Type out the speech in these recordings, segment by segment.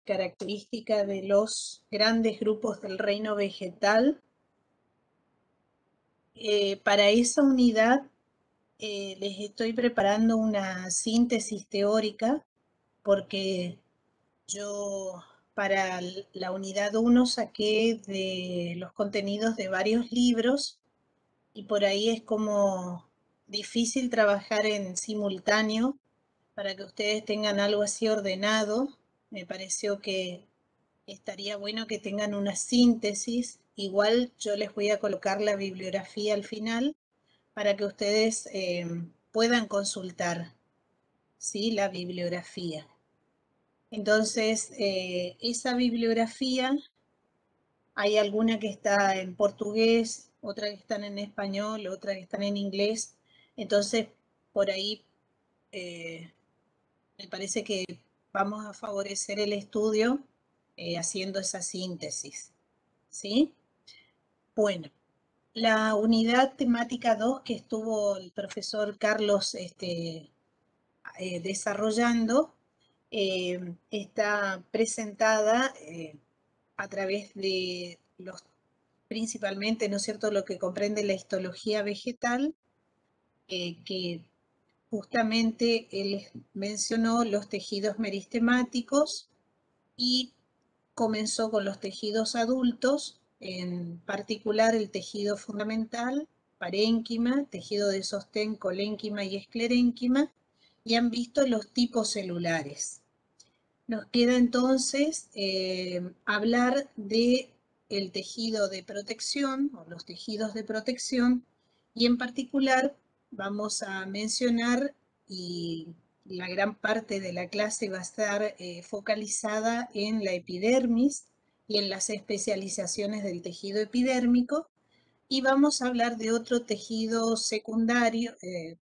característica de los grandes grupos del reino vegetal. Para esa unidad les estoy preparando una síntesis teórica porque yo para la unidad 1 saqué de los contenidos de varios libros y por ahí es como difícil trabajar en simultáneo para que ustedes tengan algo así ordenado. Me pareció que estaría bueno que tengan una síntesis. Igual yo les voy a colocar la bibliografía al final para que ustedes puedan consultar, ¿sí? La bibliografía. Entonces, esa bibliografía, hay alguna que está en portugués, otra que están en español, otra que están en inglés. Entonces, por ahí me parece que vamos a favorecer el estudio haciendo esa síntesis, ¿sí? Bueno, la unidad temática 2 que estuvo el profesor Carlos desarrollando está presentada a través de los, principalmente, ¿no es cierto?, lo que comprende la histología vegetal, que justamente él mencionó los tejidos meristemáticos y comenzó con los tejidos adultos, en particular el tejido fundamental, parénquima, tejido de sostén, colénquima y esclerénquima, y han visto los tipos celulares. Nos queda entonces hablar de el tejido de protección o los tejidos de protección, y en particular vamos a mencionar, y la gran parte de la clase va a estar focalizada en la epidermis y en las especializaciones del tejido epidérmico, y vamos a hablar de otro tejido secundario,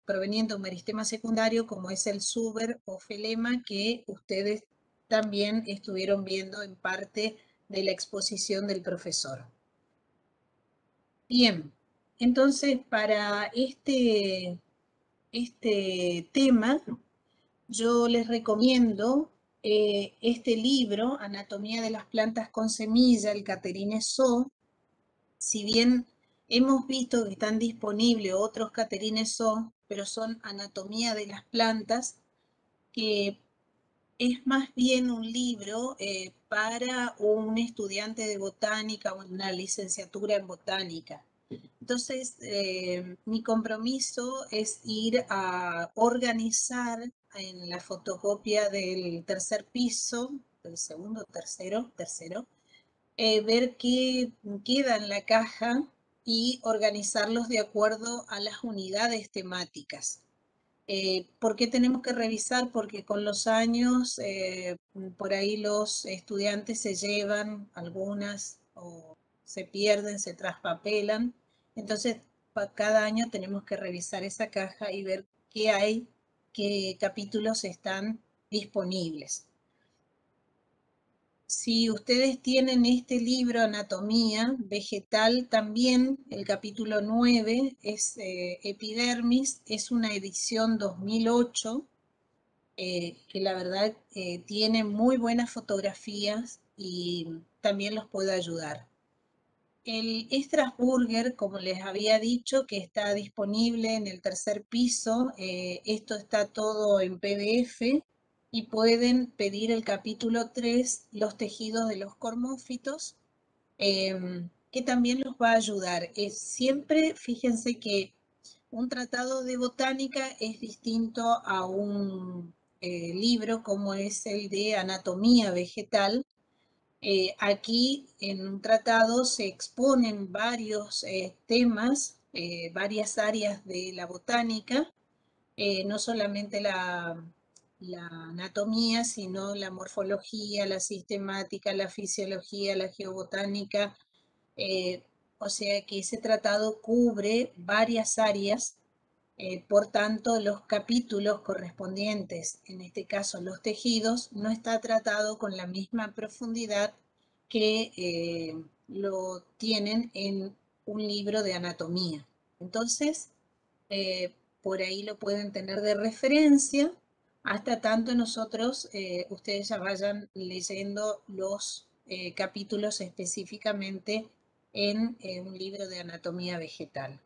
proveniente de un meristema secundario, como es el suber o felema, que ustedes también estuvieron viendo en parte de la exposición del profesor. Bien, entonces para este tema yo les recomiendo este libro, Anatomía de las plantas con semilla, el Catherine So. Si bien hemos visto que están disponibles otros Catherine So, pero son Anatomía de las plantas, que es más bien un libro para un estudiante de botánica o una licenciatura en botánica. Entonces, mi compromiso es ir a organizar en la fotocopia del tercer piso, del segundo, tercero, ver qué queda en la caja y organizarlos de acuerdo a las unidades temáticas. ¿Por qué tenemos que revisar? Porque con los años por ahí los estudiantes se llevan algunas o se pierden, se traspapelan. Entonces, cada año tenemos que revisar esa caja y ver qué hay, qué capítulos están disponibles. Si ustedes tienen este libro, Anatomía Vegetal, también el capítulo 9 es Epidermis, es una edición 2008, que la verdad tiene muy buenas fotografías y también los puede ayudar. El Strasburger, como les había dicho, que está disponible en el tercer piso, esto está todo en PDF, y pueden pedir el capítulo 3, los tejidos de los cormófitos, que también los va a ayudar. Siempre fíjense que un tratado de botánica es distinto a un libro como es el de anatomía vegetal. Aquí en un tratado se exponen varios temas, varias áreas de la botánica, no solamente la anatomía, sino la morfología, la sistemática, la fisiología, la geobotánica. eh, o sea que ese tratado cubre varias áreas, por tanto los capítulos correspondientes, en este caso los tejidos, no está tratado con la misma profundidad que lo tienen en un libro de anatomía. Entonces, por ahí lo pueden tener de referencia. hasta tanto nosotros, ustedes ya vayan leyendo los capítulos específicamente en un libro de anatomía vegetal.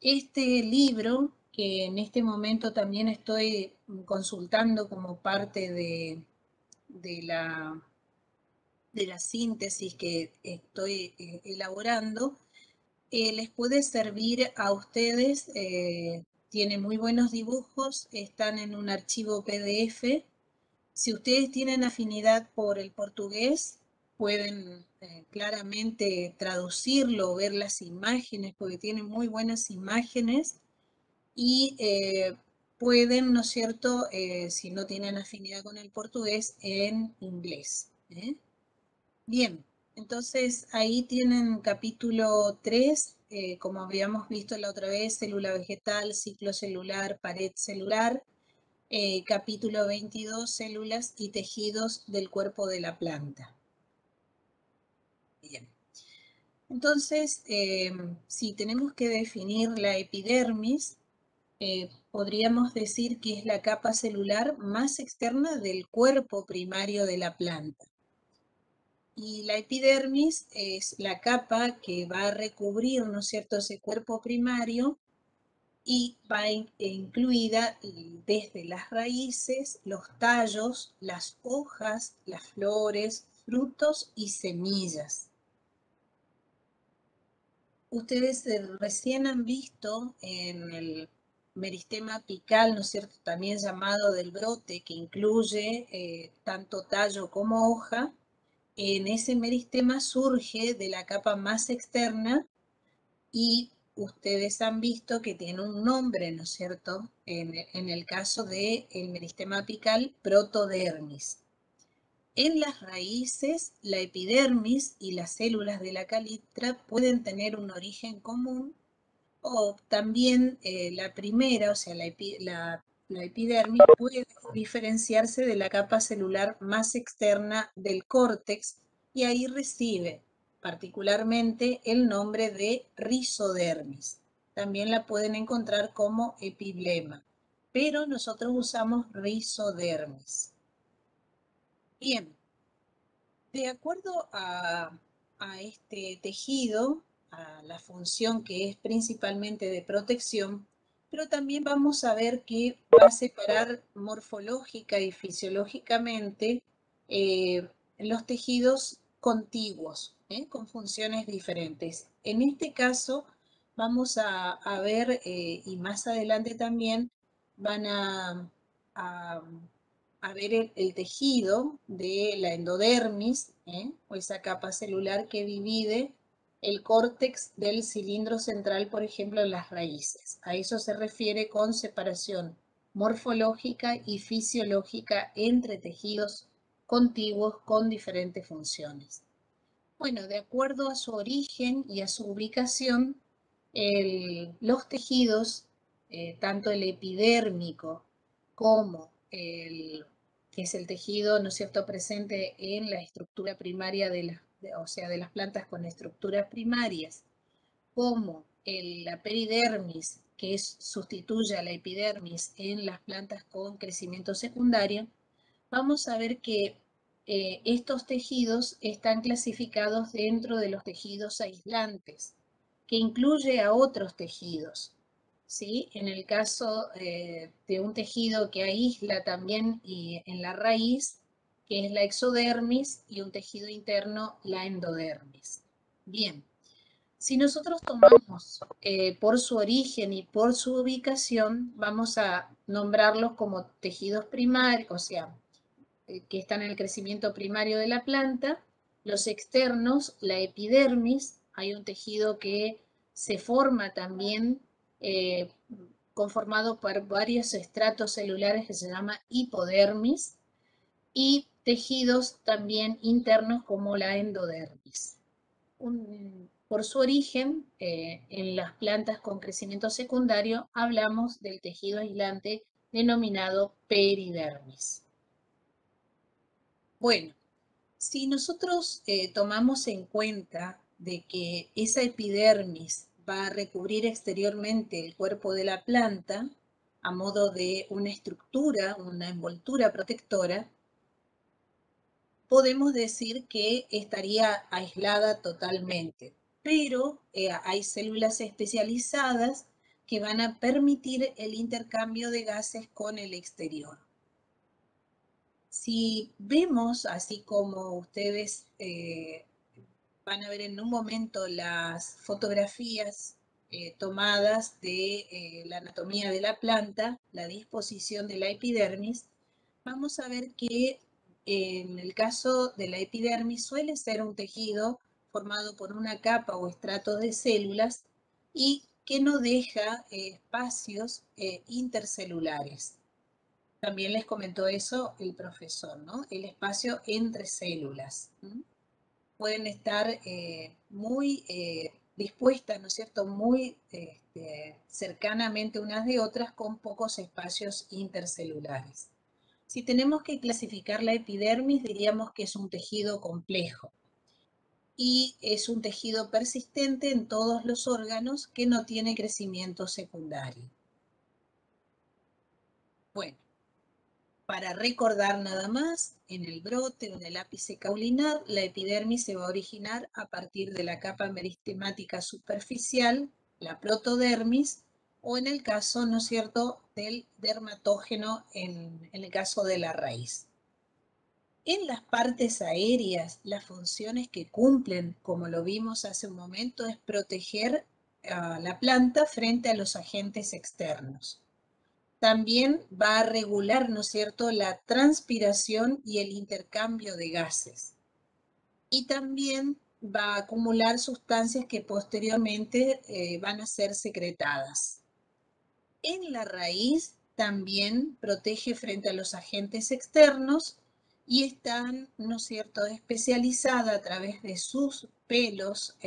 Este libro, que en este momento también estoy consultando como parte de la, de la síntesis que estoy elaborando, les puede servir a ustedes. Tiene muy buenos dibujos, están en un archivo PDF. Si ustedes tienen afinidad por el portugués, pueden claramente traducirlo, ver las imágenes, porque tiene muy buenas imágenes y pueden, ¿no es cierto?, si no tienen afinidad con el portugués, en inglés. Bien, entonces ahí tienen capítulo 3, como habíamos visto la otra vez, célula vegetal, ciclo celular, pared celular. Capítulo 22, células y tejidos del cuerpo de la planta. Bien. Entonces, si tenemos que definir la epidermis, podríamos decir que es la capa celular más externa del cuerpo primario de la planta. Y la epidermis es la capa que va a recubrir, ¿no es cierto?, ese cuerpo primario, y va incluida desde las raíces, los tallos, las hojas, las flores, frutos y semillas. Ustedes recién han visto en el meristema apical, ¿no es cierto?, también llamado del brote, que incluye tanto tallo como hoja. En ese meristema surge de la capa más externa y ustedes han visto que tiene un nombre, ¿no es cierto? En el caso del meristema apical, protodermis. En las raíces, la epidermis y las células de la calitra pueden tener un origen común, o también la primera, o sea, la epidermis puede diferenciarse de la capa celular más externa del córtex y ahí recibe particularmente el nombre de rizodermis. También la pueden encontrar como epiblema, pero nosotros usamos rizodermis. Bien, de acuerdo a este tejido, a la función que es principalmente de protección, pero también vamos a ver que va a separar morfológica y fisiológicamente los tejidos contiguos, con funciones diferentes. En este caso vamos a ver, y más adelante también van a a ver el tejido de la endodermis, o esa capa celular que divide el córtex del cilindro central, por ejemplo, en las raíces. A eso se refiere con separación morfológica y fisiológica entre tejidos contiguos con diferentes funciones. Bueno, de acuerdo a su origen y a su ubicación, los tejidos, tanto el epidérmico como que es el tejido, ¿no es cierto?, presente en la estructura primaria o sea, de las plantas con estructuras primarias, como la peridermis, que sustituye a la epidermis en las plantas con crecimiento secundario, vamos a ver que estos tejidos están clasificados dentro de los tejidos aislantes, que incluye a otros tejidos. ¿Sí? En el caso de un tejido que aísla también en la raíz, que es la exodermis, y un tejido interno, la endodermis. Bien, si nosotros tomamos por su origen y por su ubicación, vamos a nombrarlos como tejidos primarios, o sea, que están en el crecimiento primario de la planta. Los externos, la epidermis, hay un tejido que se forma también eh, conformado por varios estratos celulares que se llama hipodermis, y tejidos también internos como la endodermis. Por su origen, en las plantas con crecimiento secundario, hablamos del tejido aislante denominado peridermis. Bueno, si nosotros tomamos en cuenta de que esa epidermis va a recubrir exteriormente el cuerpo de la planta, a modo de una estructura, una envoltura protectora, podemos decir que estaría aislada totalmente. Pero hay células especializadas que van a permitir el intercambio de gases con el exterior. Si vemos, así como ustedes van a ver en un momento las fotografías tomadas de la anatomía de la planta, la disposición de la epidermis, vamos a ver que en el caso de la epidermis suele ser un tejido formado por una capa o estrato de células y que no deja espacios intercelulares. También les comentó eso el profesor, ¿no? El espacio entre células. Pueden estar muy dispuestas, ¿no es cierto?, muy cercanamente unas de otras con pocos espacios intercelulares. Si tenemos que clasificar la epidermis, diríamos que es un tejido complejo y es un tejido persistente en todos los órganos que no tiene crecimiento secundario. Bueno, para recordar nada más, en el brote o en el ápice caulinar, la epidermis se va a originar a partir de la capa meristemática superficial, la protodermis, o en el caso, ¿no es cierto?, del dermatógeno en el caso de la raíz. En las partes aéreas, las funciones que cumplen, como lo vimos hace un momento, es proteger a la planta frente a los agentes externos. También va a regular, ¿no es cierto?, la transpiración y el intercambio de gases. Y también va a acumular sustancias que posteriormente van a ser secretadas. En la raíz también protege frente a los agentes externos y están, ¿no es cierto?, especializada a través de sus pelos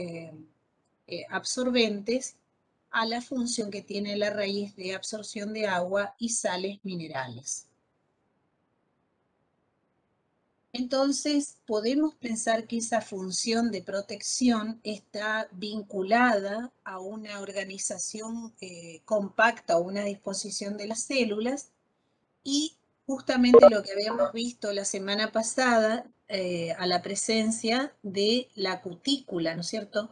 absorbentes a la función que tiene la raíz de absorción de agua y sales minerales. Entonces, podemos pensar que esa función de protección está vinculada a una organización compacta o una disposición de las células y justamente lo que habíamos visto la semana pasada a la presencia de la cutícula, ¿no es cierto?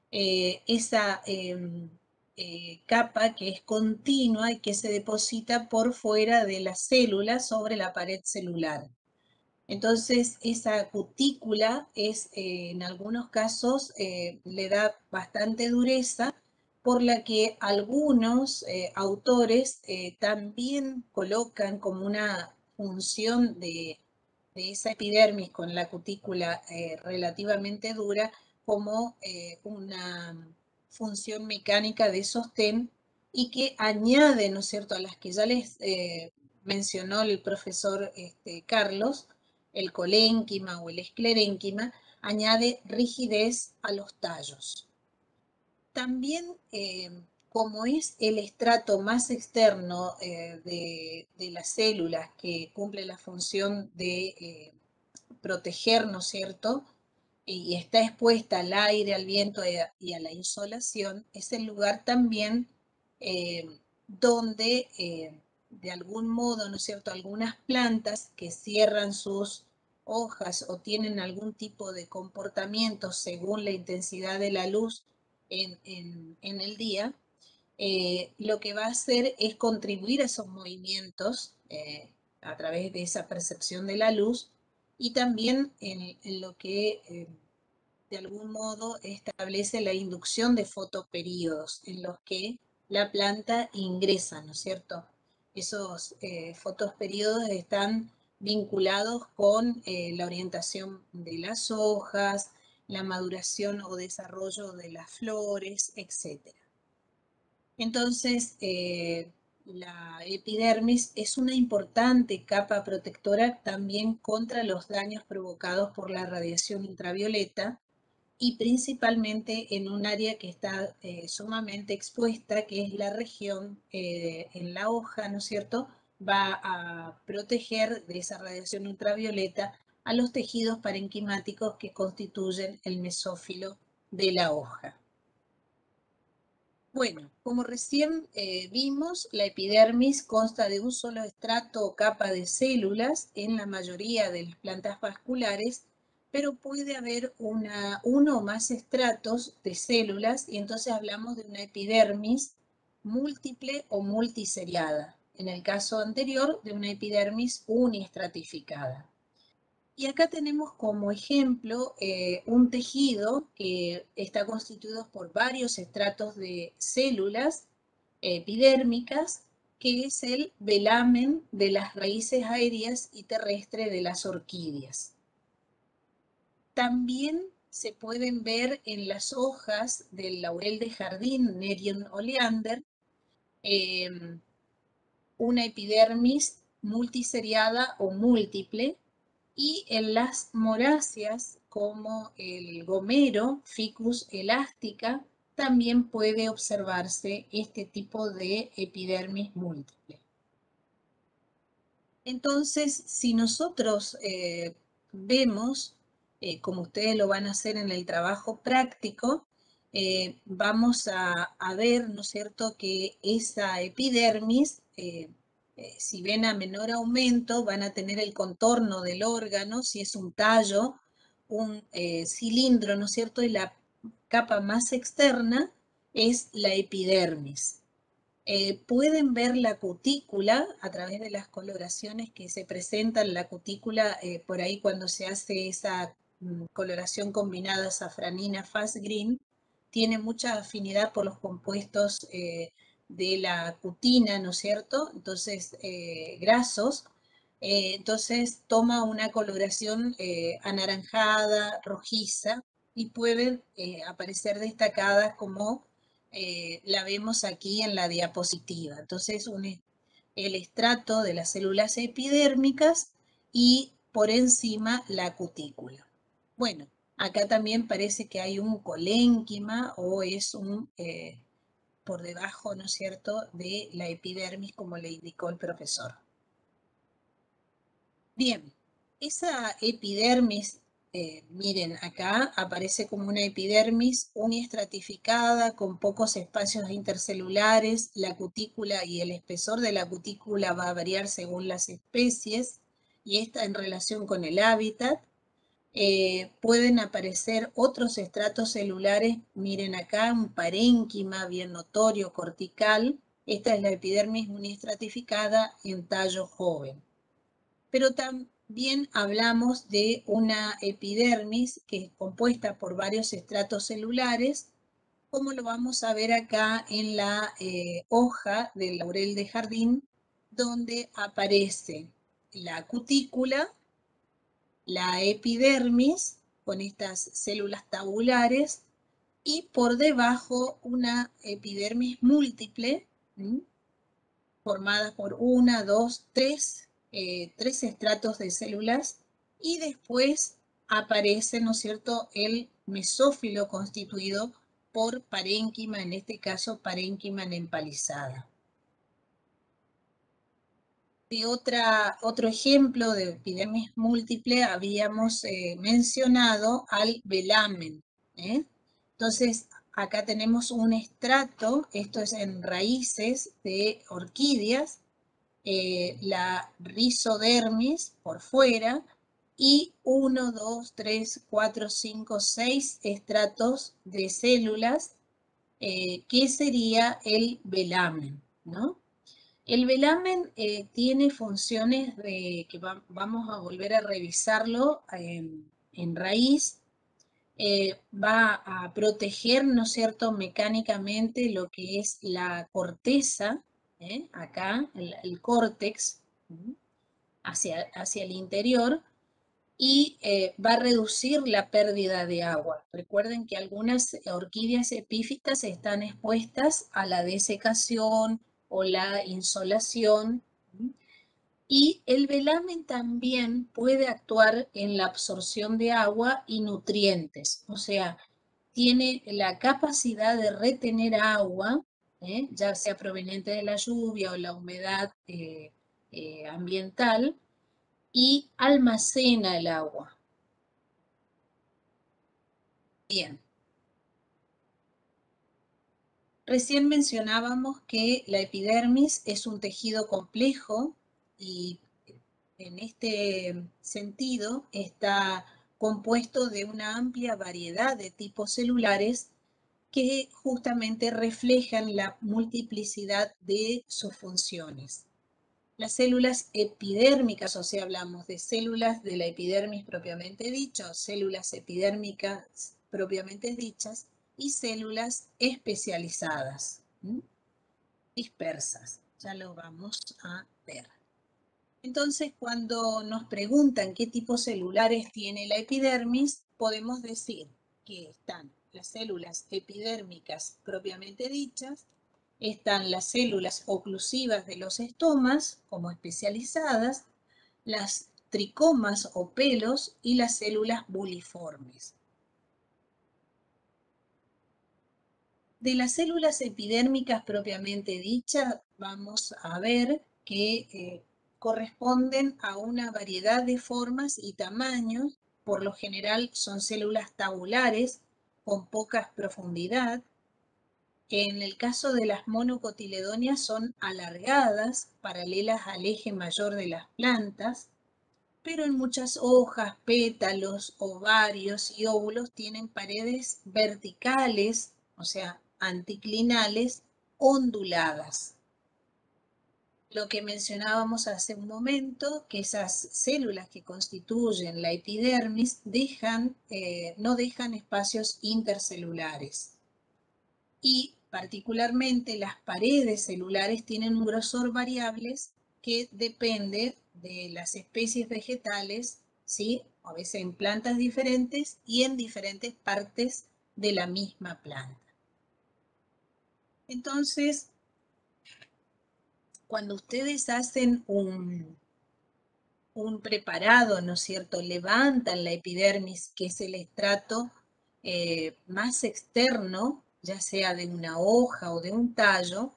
Esa capa que es continua y que se deposita por fuera de la célula sobre la pared celular. Entonces, esa cutícula es, en algunos casos, le da bastante dureza, por la que algunos autores también colocan como una función de esa epidermis con la cutícula relativamente dura, como una función mecánica de sostén y que añade, ¿no es cierto?, a las que ya les mencionó el profesor Carlos, el colénquima o el esclerénquima, añade rigidez a los tallos. También, como es el estrato más externo de las células que cumple la función de proteger, ¿no es cierto?, y está expuesta al aire, al viento y a la insolación, es el lugar también donde de algún modo, ¿no es cierto?, algunas plantas que cierran sus hojas o tienen algún tipo de comportamiento según la intensidad de la luz en el día, lo que va a hacer es contribuir a esos movimientos a través de esa percepción de la luz y también en lo que de algún modo establece la inducción de fotoperíodos en los que la planta ingresa, ¿no es cierto? Esos fotoperíodos están vinculados con la orientación de las hojas, la maduración o desarrollo de las flores, etc. Entonces, la epidermis es una importante capa protectora también contra los daños provocados por la radiación ultravioleta y principalmente en un área que está sumamente expuesta, que es la región en la hoja, ¿no es cierto? Va a proteger de esa radiación ultravioleta a los tejidos parenquimáticos que constituyen el mesófilo de la hoja. Bueno, como recién vimos, la epidermis consta de un solo estrato o capa de células en la mayoría de las plantas vasculares, pero puede haber uno o más estratos de células y entonces hablamos de una epidermis múltiple o multiseriada. En el caso anterior, de una epidermis uniestratificada. Y acá tenemos como ejemplo un tejido que está constituido por varios estratos de células epidérmicas, que es el velamen de las raíces aéreas y terrestres de las orquídeas. También se pueden ver en las hojas del laurel de jardín, Nerium oleander, una epidermis multiseriada o múltiple, y en las moráceas como el gomero, Ficus elástica, también puede observarse este tipo de epidermis múltiple. Entonces, si nosotros vemos, como ustedes lo van a hacer en el trabajo práctico, vamos a ver, ¿no es cierto?, que esa epidermis, si ven a menor aumento, van a tener el contorno del órgano, si es un tallo, un cilindro, ¿no es cierto?, y la capa más externa es la epidermis. Pueden ver la cutícula a través de las coloraciones que se presentan, la cutícula por ahí cuando se hace esa coloración combinada safranina fast green, tiene mucha afinidad por los compuestos de la cutina, ¿no es cierto? Entonces, grasos. Entonces toma una coloración anaranjada, rojiza, y pueden aparecer destacadas como la vemos aquí en la diapositiva. Entonces, el estrato de las células epidérmicas y por encima la cutícula. Bueno, acá también parece que hay un colénquima o es por debajo, ¿no es cierto?, de la epidermis, como le indicó el profesor. Bien, esa epidermis, miren, acá aparece como una epidermis uniestratificada con pocos espacios intercelulares. La cutícula y el espesor de la cutícula va a variar según las especies y esta en relación con el hábitat. Pueden aparecer otros estratos celulares, miren acá, un parénquima bien notorio, cortical. Esta es la epidermis uniestratificada en tallo joven. Pero también hablamos de una epidermis que es compuesta por varios estratos celulares, como lo vamos a ver acá en la hoja del laurel de jardín, donde aparece la cutícula, la epidermis, con estas células tabulares, y por debajo una epidermis múltiple, formada por una, dos, tres estratos de células, y después aparece, ¿no es cierto?, el mesófilo constituido por parénquima, en este caso parénquima empalizada. De otro ejemplo de epidermis múltiple habíamos mencionado al velamen. Entonces, acá tenemos un estrato, esto es en raíces de orquídeas, la rizodermis por fuera y 1, 2, 3, 4, 5, 6 estratos de células, que sería el velamen, ¿no? El velamen tiene funciones que vamos a volver a revisarlo en raíz. Va a proteger, ¿no es cierto?, mecánicamente lo que es la corteza, acá, el córtex, hacia el interior, y va a reducir la pérdida de agua. Recuerden que algunas orquídeas epífitas están expuestas a la desecación o la insolación, y el velamen también puede actuar en la absorción de agua y nutrientes, o sea, tiene la capacidad de retener agua, ya sea proveniente de la lluvia o la humedad ambiental, y almacena el agua. Bien. Recién mencionábamos que la epidermis es un tejido complejo y en este sentido está compuesto de una amplia variedad de tipos celulares que justamente reflejan la multiplicidad de sus funciones. Las células epidérmicas, o sea, hablamos de células de la epidermis propiamente dicha, o células epidérmicas propiamente dichas, y células especializadas, dispersas. Ya lo vamos a ver. Entonces, cuando nos preguntan qué tipos celulares tiene la epidermis, podemos decir que están las células epidérmicas propiamente dichas, están las células oclusivas de los estomas como especializadas, las tricomas o pelos y las células buliformes. De las células epidérmicas propiamente dichas, vamos a ver que corresponden a una variedad de formas y tamaños. Por lo general son células tabulares con poca profundidad. En el caso de las monocotiledóneas son alargadas, paralelas al eje mayor de las plantas, pero en muchas hojas, pétalos, ovarios y óvulos tienen paredes verticales, o sea, anticlinales, onduladas. Lo que mencionábamos hace un momento, que esas células que constituyen la epidermis no dejan espacios intercelulares. Y particularmente las paredes celulares tienen un grosor variable que depende de las especies vegetales, ¿sí? A veces en plantas diferentes y en diferentes partes de la misma planta. Entonces, cuando ustedes hacen un preparado, ¿no es cierto? Levantan la epidermis, que es el estrato más externo, ya sea de una hoja o de un tallo,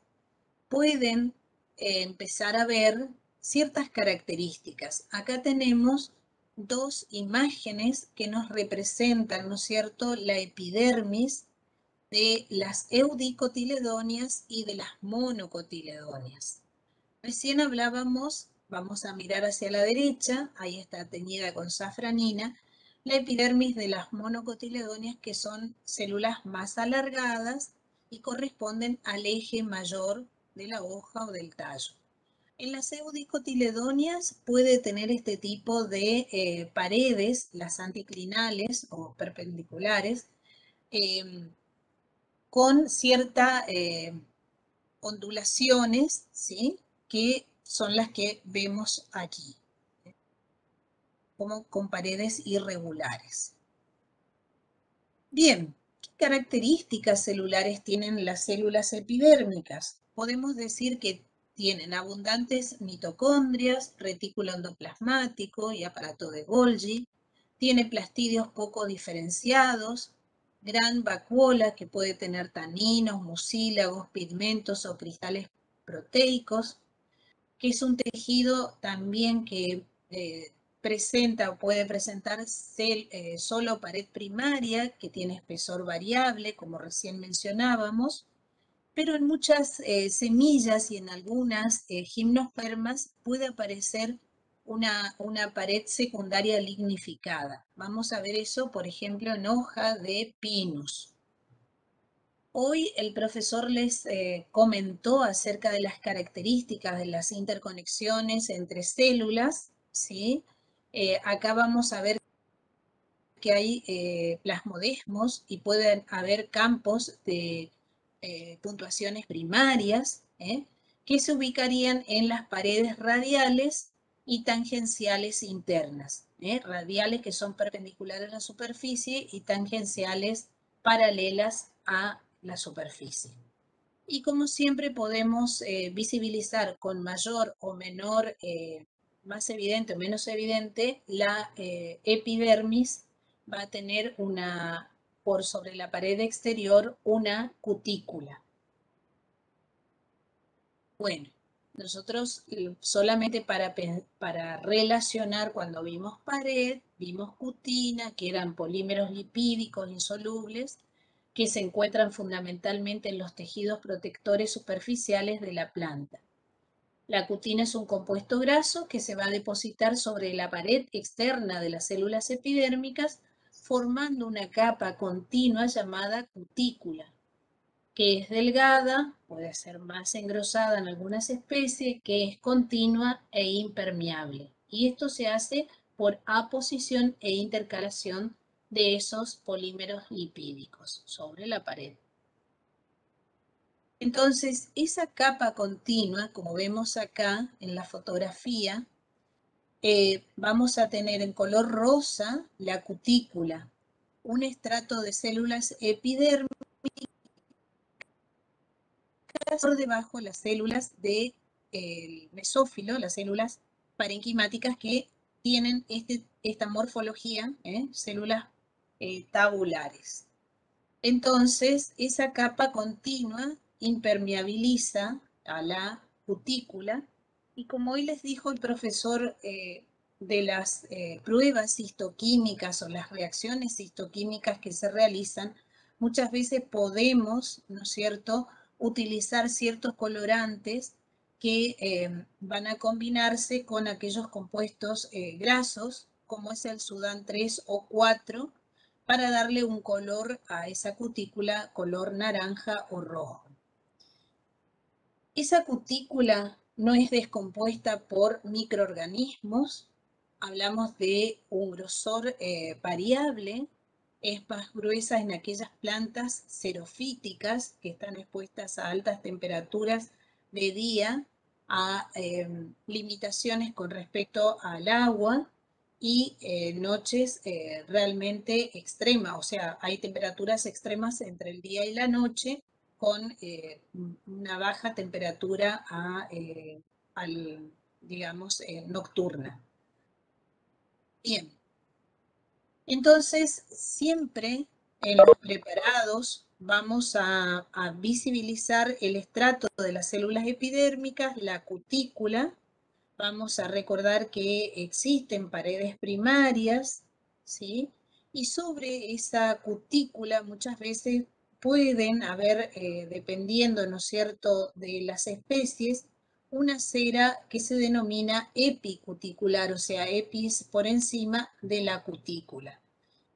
pueden empezar a ver ciertas características. Acá tenemos dos imágenes que nos representan, ¿no es cierto?, la epidermis de las eudicotiledóneas y de las monocotiledóneas. Recién hablábamos, vamos a mirar hacia la derecha, ahí está teñida con safranina, la epidermis de las monocotiledóneas, que son células más alargadas y corresponden al eje mayor de la hoja o del tallo. En las eudicotiledóneas puede tener este tipo de paredes, las anticlinales o perpendiculares, con ciertas ondulaciones, ¿sí?, que son las que vemos aquí, como con paredes irregulares. Bien, ¿qué características celulares tienen las células epidérmicas? Podemos decir que tienen abundantes mitocondrias, retículo endoplasmático y aparato de Golgi, tiene plastidios poco diferenciados, gran vacuola que puede tener taninos, mucílagos, pigmentos o cristales proteicos, que es un tejido también que presenta o puede presentar solo pared primaria, que tiene espesor variable, como recién mencionábamos, pero en muchas semillas y en algunas gimnospermas puede aparecer una pared secundaria lignificada. Vamos a ver eso, por ejemplo, en hoja de pinus. Hoy el profesor les comentó acerca de las características de las interconexiones entre células, ¿sí? Acá vamos a ver que hay plasmodesmos y pueden haber campos de puntuaciones primarias, que se ubicarían en las paredes radiales y tangenciales internas. Radiales que son perpendiculares a la superficie y tangenciales paralelas a la superficie. Y como siempre podemos visibilizar con mayor o menor, más evidente o menos evidente, la epidermis va a tener por sobre la pared exterior una cutícula. Bueno, nosotros solamente para relacionar, cuando vimos pared, vimos cutina, que eran polímeros lipídicos insolubles, que se encuentran fundamentalmente en los tejidos protectores superficiales de la planta. La cutina es un compuesto graso que se va a depositar sobre la pared externa de las células epidérmicas, formando una capa continua llamada cutícula, que es delgada, puede ser más engrosada en algunas especies, que es continua e impermeable. Y esto se hace por aposición e intercalación de esos polímeros lipídicos sobre la pared. Entonces, esa capa continua, como vemos acá en la fotografía, vamos a tener en color rosa la cutícula, un estrato de células epidérmicas por debajo las células del mesófilo, las células parenquimáticas que tienen esta morfología, células tabulares. Entonces, esa capa continua impermeabiliza a la cutícula y como hoy les dijo el profesor de las pruebas histoquímicas o las reacciones histoquímicas que se realizan, muchas veces podemos, ¿no es cierto?, utilizar ciertos colorantes que van a combinarse con aquellos compuestos grasos, como es el Sudán 3 o 4, para darle un color a esa cutícula, color naranja o rojo. Esa cutícula no es descompuesta por microorganismos, hablamos de un grosor variable, es más gruesa en aquellas plantas xerofíticas que están expuestas a altas temperaturas de día, a limitaciones con respecto al agua y noches realmente extremas, o sea, hay temperaturas extremas entre el día y la noche con una baja temperatura digamos, nocturna. Bien, entonces siempre en los preparados vamos a visibilizar el estrato de las células epidérmicas, la cutícula. Vamos a recordar que existen paredes primarias, ¿sí? Y sobre esa cutícula muchas veces pueden haber, dependiendo, ¿no es cierto?, de las especies, una cera que se denomina epicuticular, o sea, epis por encima de la cutícula.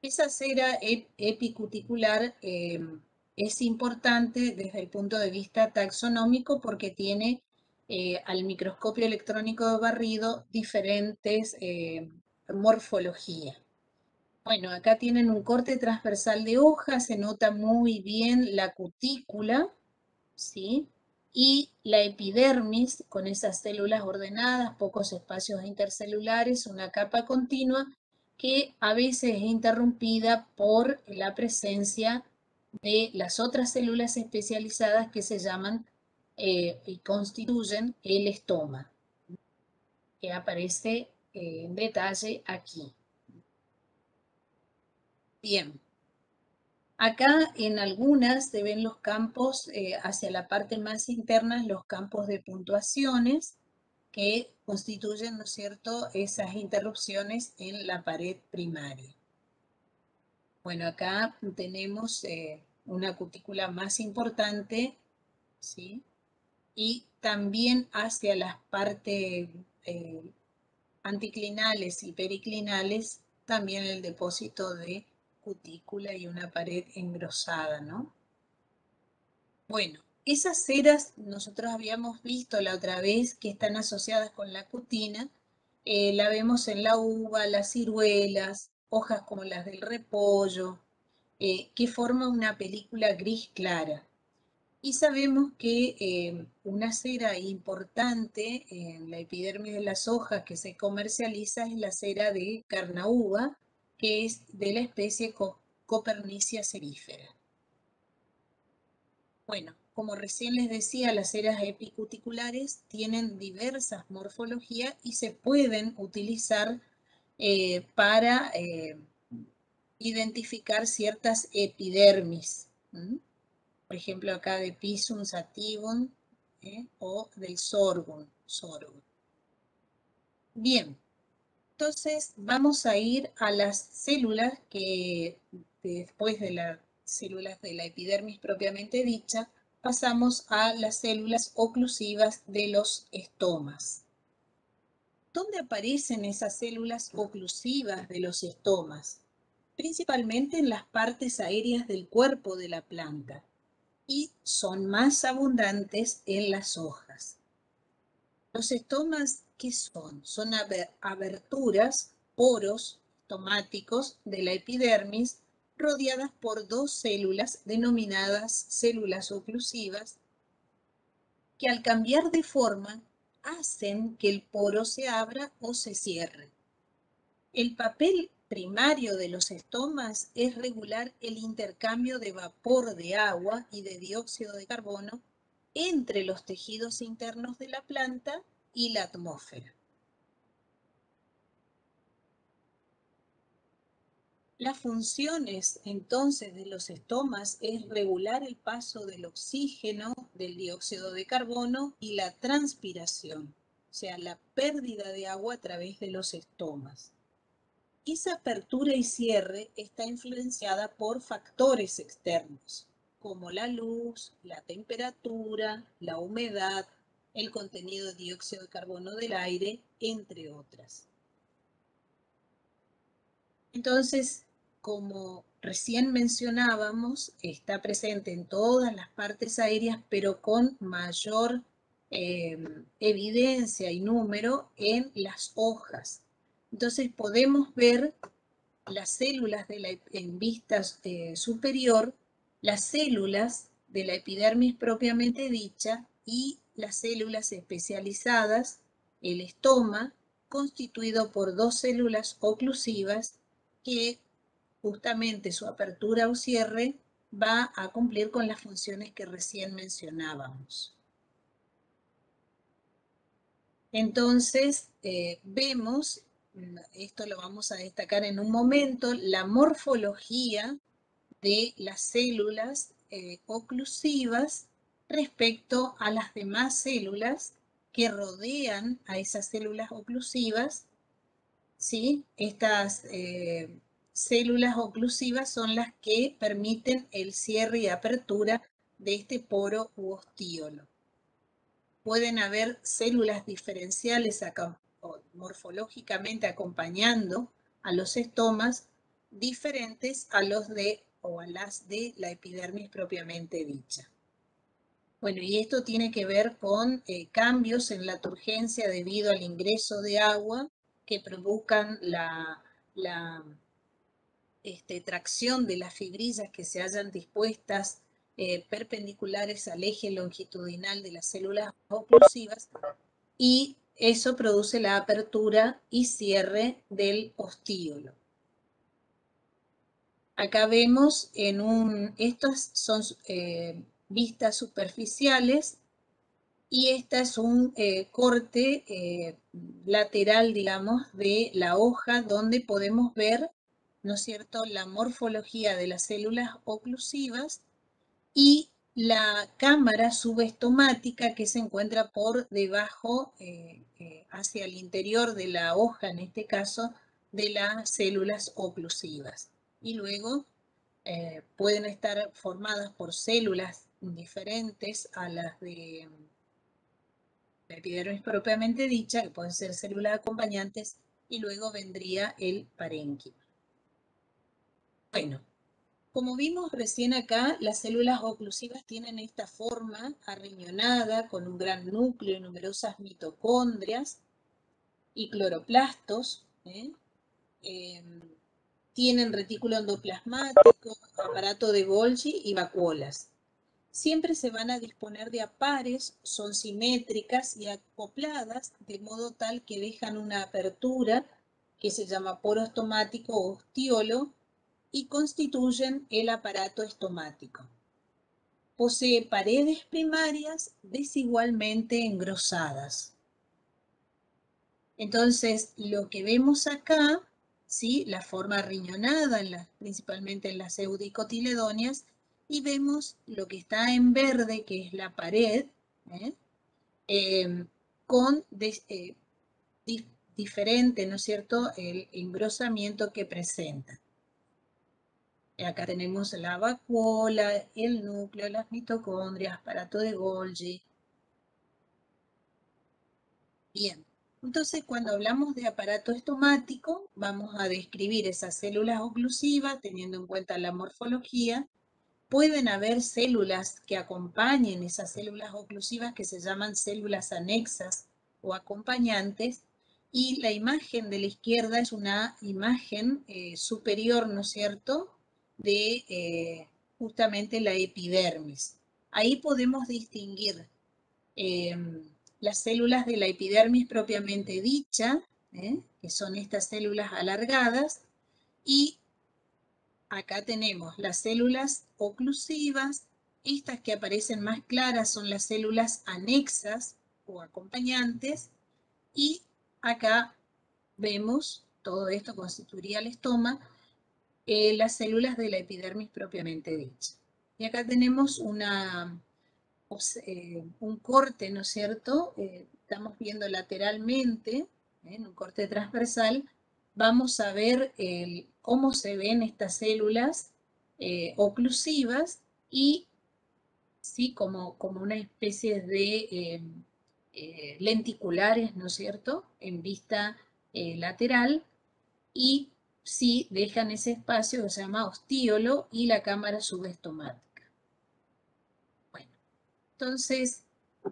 Esa cera epicuticular es importante desde el punto de vista taxonómico porque tiene al microscopio electrónico de barrido diferentes morfologías. Bueno, acá tienen un corte transversal de hoja, se nota muy bien la cutícula, ¿sí? Y la epidermis, con esas células ordenadas, pocos espacios intercelulares, una capa continua que a veces es interrumpida por la presencia de las otras células especializadas que se llaman y constituyen el estoma, que aparece en detalle aquí. Bien. Acá en algunas se ven los campos hacia la parte más interna, los campos de puntuaciones que constituyen, ¿no es cierto?, esas interrupciones en la pared primaria. Bueno, acá tenemos una cutícula más importante, ¿sí? Y también hacia las partes anticlinales y periclinales, también el depósito de cutícula y una pared engrosada, ¿no? Bueno, esas ceras nosotros habíamos visto la otra vez que están asociadas con la cutina, la vemos en la uva, las ciruelas, hojas como las del repollo, que forman una película gris clara. Y sabemos que una cera importante en la epidermis de las hojas que se comercializa es la cera de carnaúba, que es de la especie Copernicia cerífera. Bueno, como recién les decía, las ceras epicuticulares tienen diversas morfologías y se pueden utilizar para identificar ciertas epidermis. Por ejemplo, acá de Pisum sativum o del sorghum. Bien, entonces vamos a ir a las células que después de la células de la epidermis propiamente dicha, pasamos a las células oclusivas de los estomas. ¿Dónde aparecen esas células oclusivas de los estomas? Principalmente en las partes aéreas del cuerpo de la planta y son más abundantes en las hojas. Los estomas, ¿qué son? Son aberturas, poros estomáticos de la epidermis rodeadas por dos células denominadas células oclusivas que al cambiar de forma hacen que el poro se abra o se cierre. El papel primario de los estomas es regular el intercambio de vapor de agua y de dióxido de carbono entre los tejidos internos de la planta y la atmósfera. Las funciones entonces de los estomas es regular el paso del oxígeno, del dióxido de carbono y la transpiración, o sea, la pérdida de agua a través de los estomas. Esa apertura y cierre está influenciada por factores externos, como la luz, la temperatura, la humedad, el contenido de dióxido de carbono del aire, entre otras. Entonces, como recién mencionábamos, está presente en todas las partes aéreas, pero con mayor evidencia y número en las hojas. Entonces podemos ver las células en vista superior, las células de la epidermis propiamente dicha y las células especializadas, el estoma, constituido por dos células oclusivas que justamente su apertura o cierre va a cumplir con las funciones que recién mencionábamos. Entonces, vemos, esto lo vamos a destacar en un momento, la morfología de las células oclusivas respecto a las demás células que rodean a esas células oclusivas, ¿sí? Estas células oclusivas son las que permiten el cierre y apertura de este poro u ostiolo. Pueden haber células diferenciales morfológicamente acompañando a los estomas diferentes a los de o a las de la epidermis propiamente dicha. Bueno, y esto tiene que ver con cambios en la turgencia debido al ingreso de agua que provocan la tracción de las fibrillas que se hallan dispuestas perpendiculares al eje longitudinal de las células oclusivas y eso produce la apertura y cierre del ostiolo. Acá vemos estas son vistas superficiales y esta es un corte lateral, digamos, de la hoja donde podemos ver, ¿no es cierto?, la morfología de las células oclusivas y la cámara subestomática que se encuentra por debajo, hacia el interior de la hoja, en este caso, de las células oclusivas. Y luego pueden estar formadas por células diferentes a las de la epidermis propiamente dicha, que pueden ser células acompañantes, y luego vendría el parénquima. Bueno, como vimos recién acá, las células oclusivas tienen esta forma arriñonada con un gran núcleo y numerosas mitocondrias y cloroplastos. Tienen retículo endoplasmático, aparato de Golgi y vacuolas. Siempre se van a disponer de a pares, son simétricas y acopladas de modo tal que dejan una apertura que se llama poro estomático o ostiolo y constituyen el aparato estomático. Posee paredes primarias desigualmente engrosadas. Entonces, lo que vemos acá, ¿sí?, la forma riñonada, principalmente en las eudicotiledonias, y vemos lo que está en verde, que es la pared, con diferente, ¿no es cierto?, el engrosamiento que presenta. Acá tenemos la vacuola, el núcleo, las mitocondrias, aparato de Golgi. Bien, entonces cuando hablamos de aparato estomático, vamos a describir esas células oclusivas teniendo en cuenta la morfología. Pueden haber células que acompañen esas células oclusivas que se llaman células anexas o acompañantes. Y la imagen de la izquierda es una imagen superior, ¿no es cierto?, de justamente la epidermis. Ahí podemos distinguir las células de la epidermis propiamente dicha, que son estas células alargadas, y acá tenemos las células oclusivas. Estas que aparecen más claras son las células anexas o acompañantes, y acá vemos, todo esto constituiría el estoma, las células de la epidermis propiamente dicha. Y acá tenemos un corte, ¿no es cierto? Estamos viendo lateralmente, en un corte transversal, vamos a ver cómo se ven estas células oclusivas y sí, como una especie de lenticulares, ¿no es cierto?, en vista lateral, y sí dejan ese espacio que se llama ostíolo y la cámara subestomática. Bueno, entonces,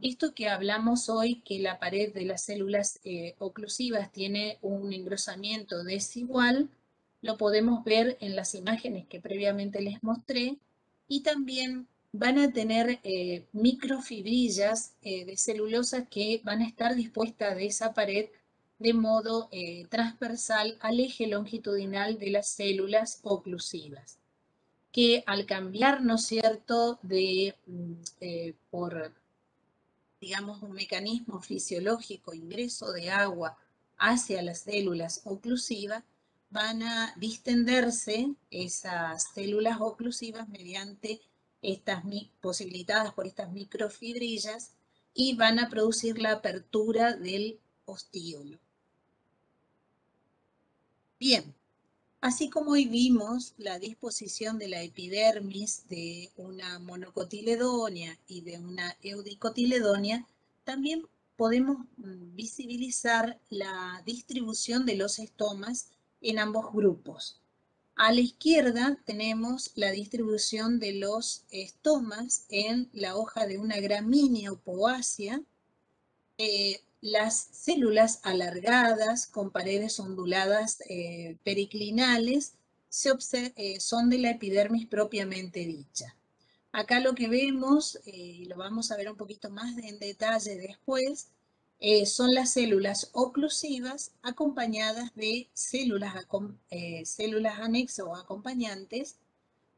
esto que hablamos hoy, que la pared de las células oclusivas tiene un engrosamiento desigual, lo podemos ver en las imágenes que previamente les mostré, y también van a tener microfibrillas de celulosa que van a estar dispuestas de esa pared de modo transversal al eje longitudinal de las células oclusivas, que al cambiar, ¿no es cierto?, por, digamos, un mecanismo fisiológico, ingreso de agua hacia las células oclusivas, van a distenderse esas células oclusivas mediante estas posibilitadas por estas microfibrillas, y van a producir la apertura del ostíolo. Bien. Así como hoy vimos la disposición de la epidermis de una monocotiledónea y de una eudicotiledónea, también podemos visibilizar la distribución de los estomas en ambos grupos. A la izquierda tenemos la distribución de los estomas en la hoja de una gramínea o poácea. Las células alargadas con paredes onduladas periclinales son de la epidermis propiamente dicha. Acá lo que vemos, y lo vamos a ver un poquito más en detalle después, son las células oclusivas acompañadas de células anexas o acompañantes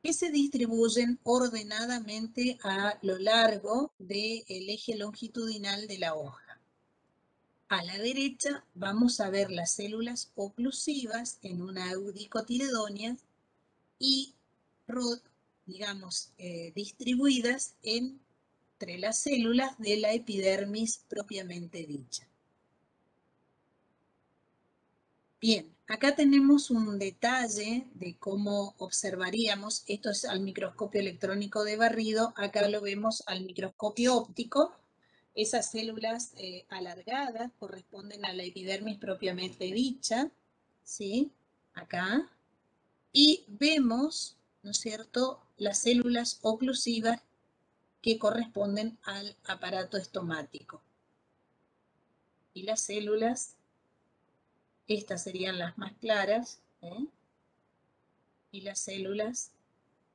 que se distribuyen ordenadamente a lo largo del eje longitudinal de la hoja. A la derecha vamos a ver las células oclusivas en una eudicotiledónea y, digamos, distribuidas entre las células de la epidermis propiamente dicha. Bien, acá tenemos un detalle de cómo observaríamos, esto es al microscopio electrónico de barrido, acá lo vemos al microscopio óptico. Esas células alargadas corresponden a la epidermis propiamente dicha, ¿sí? Acá. Y vemos, ¿no es cierto?, las células oclusivas que corresponden al aparato estomático. Y las células, estas serían las más claras, y las células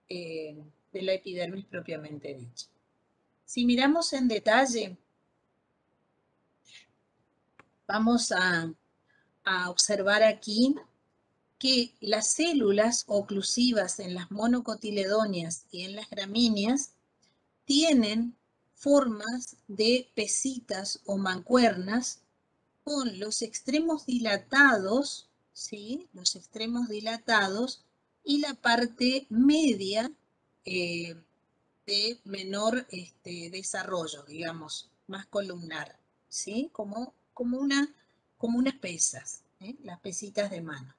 de la epidermis propiamente dicha. Si miramos en detalle, vamos a observar aquí que las células oclusivas en las monocotiledóneas y en las gramíneas tienen formas de pesitas o mancuernas con los extremos dilatados, ¿sí?, los extremos dilatados, y la parte media de menor desarrollo, digamos, más columnar, ¿sí?, como unas pesas, las pesitas de mano.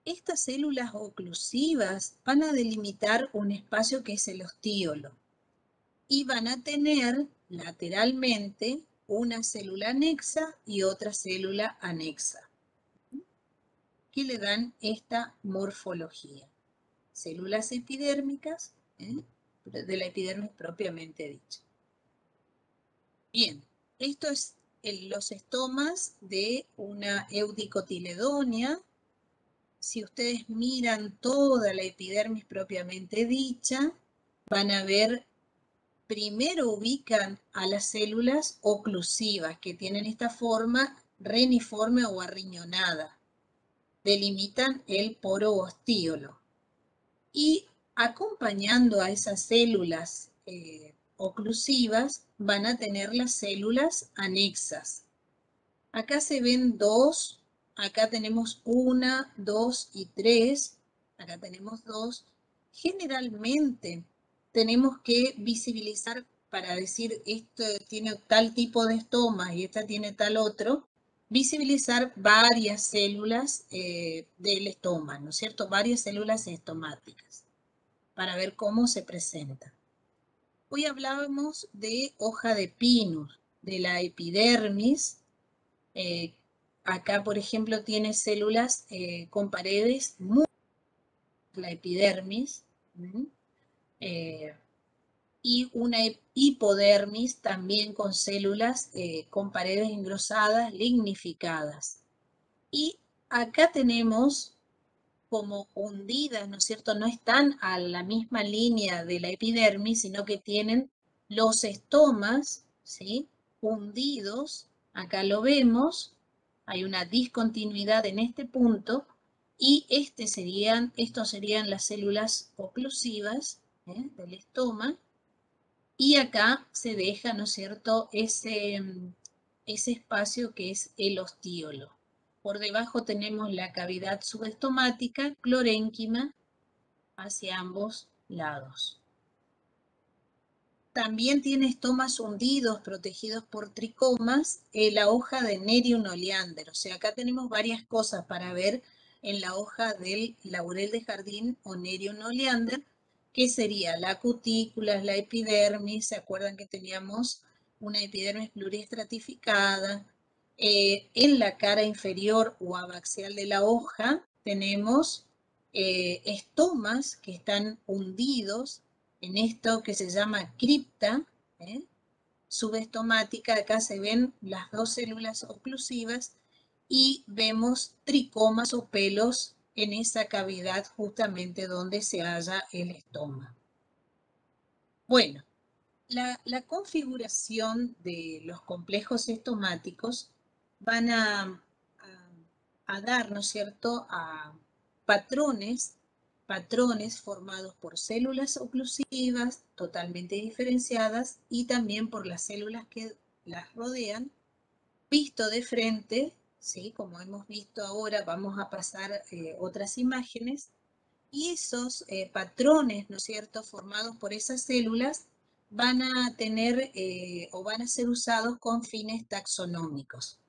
Estas células oclusivas van a delimitar un espacio que es el ostíolo y van a tener lateralmente una célula anexa y otra célula anexa, que le dan esta morfología. Células epidérmicas, de la epidermis propiamente dicha. Bien, esto es los estomas de una eudicotiledonia. Si ustedes miran toda la epidermis propiamente dicha, van a ver, primero ubican a las células oclusivas, que tienen esta forma reniforme o arriñonada. Delimitan el poro ostíolo. Y acompañando a esas células oclusivas, van a tener las células anexas. Acá se ven dos, acá tenemos 1, 2 y 3, acá tenemos 2. Generalmente tenemos que visibilizar para decir esto tiene tal tipo de estoma y esta tiene tal otro, visibilizar varias células del estoma, ¿no es cierto? Varias células estomáticas para ver cómo se presenta. Hoy hablábamos de hoja de pinus, de la epidermis. Acá, por ejemplo, tiene células con paredes muy la epidermis y una hipodermis también con células con paredes engrosadas, lignificadas. Y acá tenemos como hundidas, ¿no es cierto? No están a la misma línea de la epidermis, sino que tienen los estomas, ¿sí? Hundidos, acá lo vemos, hay una discontinuidad en este punto, y estos serían las células oclusivas del estoma, y acá se deja, ¿no es cierto?, ese espacio que es el ostíolo. Por debajo tenemos la cavidad subestomática, clorénquima, hacia ambos lados. También tiene estomas hundidos, protegidos por tricomas, la hoja de Nerium oleander. O sea, acá tenemos varias cosas para ver en la hoja del laurel de jardín o Nerium oleander, que sería la cutícula, la epidermis. ¿Se acuerdan que teníamos una epidermis pluriestratificada? En la cara inferior o abaxial de la hoja tenemos estomas que están hundidos en esto que se llama cripta subestomática. Acá se ven las dos células oclusivas y vemos tricomas o pelos en esa cavidad justamente donde se halla el estoma. Bueno, la configuración de los complejos estomáticos van a dar, ¿no es cierto?, a patrones formados por células oclusivas totalmente diferenciadas y también por las células que las rodean. Visto de frente, ¿sí?, como hemos visto ahora, vamos a pasar otras imágenes, y esos patrones, ¿no es cierto?, formados por esas células van a tener o van a ser usados con fines taxonómicos.